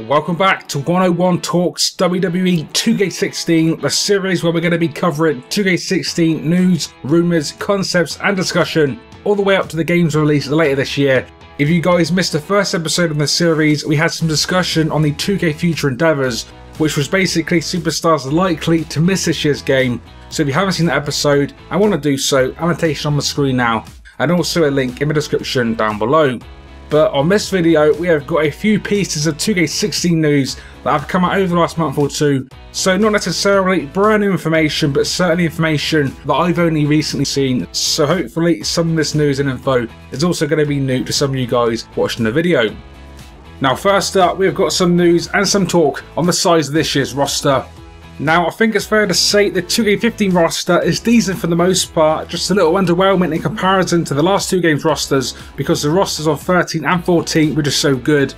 Welcome back to 101 Talks WWE 2K16, the series where we're going to be covering 2K16 news, rumours, concepts and discussion all the way up to the game's release later this year. If you guys missed the first episode of the series, we had some discussion on the 2K future endeavours, which was basically superstars likely to miss this year's game. So if you haven't seen that episode and want to do so, annotation on the screen now and also a link in the description down below. But on this video, we have got a few pieces of 2K16 news that have come out over the last month or two. So not necessarily brand new information, but certainly information that I've only recently seen. So hopefully some of this news and info is also going to be new to some of you guys watching the video. Now first up, we've got some news and some talk on the size of this year's roster. Now I think it's fair to say the 2K15 roster is decent for the most part, just a little underwhelming in comparison to the last two games rosters because the rosters on 13 and 14 were just so good.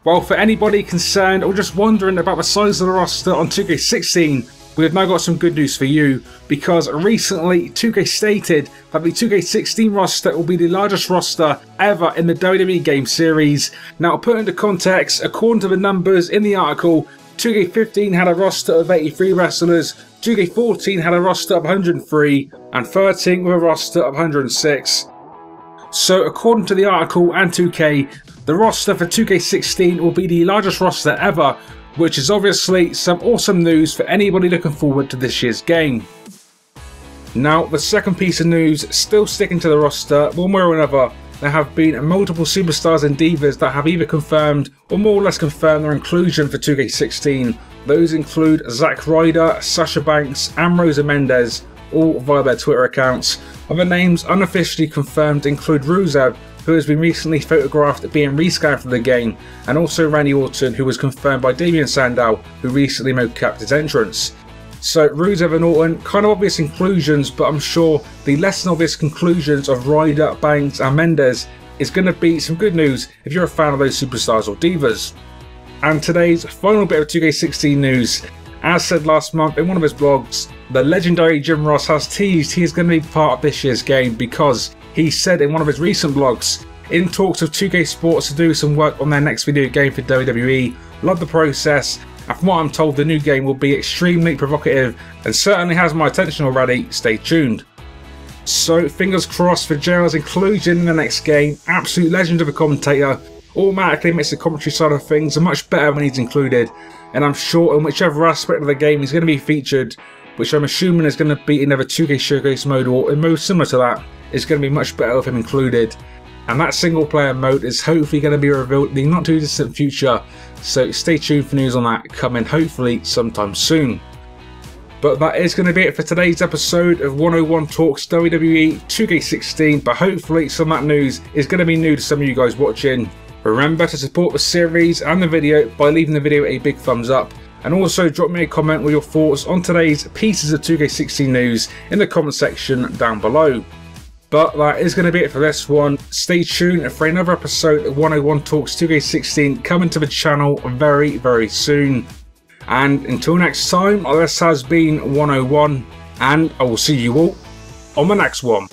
Well, for anybody concerned or just wondering about the size of the roster on 2K16, we have now got some good news for you because recently 2K stated that the 2K16 roster will be the largest roster ever in the WWE game series. Now put into context, according to the numbers in the article, 2K15 had a roster of 83 wrestlers, 2K14 had a roster of 103, and 13 with a roster of 106. So according to the article and 2K, the roster for 2K16 will be the largest roster ever, which is obviously some awesome news for anybody looking forward to this year's game. Now the second piece of news, still sticking to the roster one way or another, there have been multiple superstars and divas that have either confirmed or more or less confirmed their inclusion for 2K16. Those include Zack Ryder, Sasha Banks and Rosa Mendes, all via their Twitter accounts. Other names unofficially confirmed include Rusev, who has been recently photographed being rescanned for the game, and also Randy Orton, who was confirmed by Damien Sandow, who recently mocapped his entrance. So Rusev and Orton, kind of obvious inclusions, but I'm sure the less than obvious conclusions of Ryder, Banks and Mendes is going to be some good news if you're a fan of those superstars or divas. And today's final bit of 2K16 news, as said last month in one of his blogs, the legendary Jim Ross has teased he is going to be part of this year's game because he said in one of his recent blogs, in talks of 2K Sports to do some work on their next video game for WWE, love the process. And from what I'm told, the new game will be extremely provocative and certainly has my attention already. Stay tuned. So fingers crossed for JR's inclusion in the next game. Absolute legend of a commentator. Automatically makes the commentary side of things much better when he's included. And I'm sure in whichever aspect of the game he's going to be featured, which I'm assuming is going to be in either 2K Showcase mode or in mode similar to that, is going to be much better with him included. And that single player mode is hopefully going to be revealed in the not too distant future, so stay tuned for news on that coming hopefully sometime soon. But that is going to be it for today's episode of 101 Talks WWE 2K16, but hopefully some of that news is going to be new to some of you guys watching. Remember to support the series and the video by leaving the video a big thumbs up, and also drop me a comment with your thoughts on today's pieces of 2K16 news in the comment section down below. But that is going to be it for this one. Stay tuned for another episode of 101 Talks 2K16 coming to the channel very, very soon. And until next time, this has been 101, and I will see you all on the next one.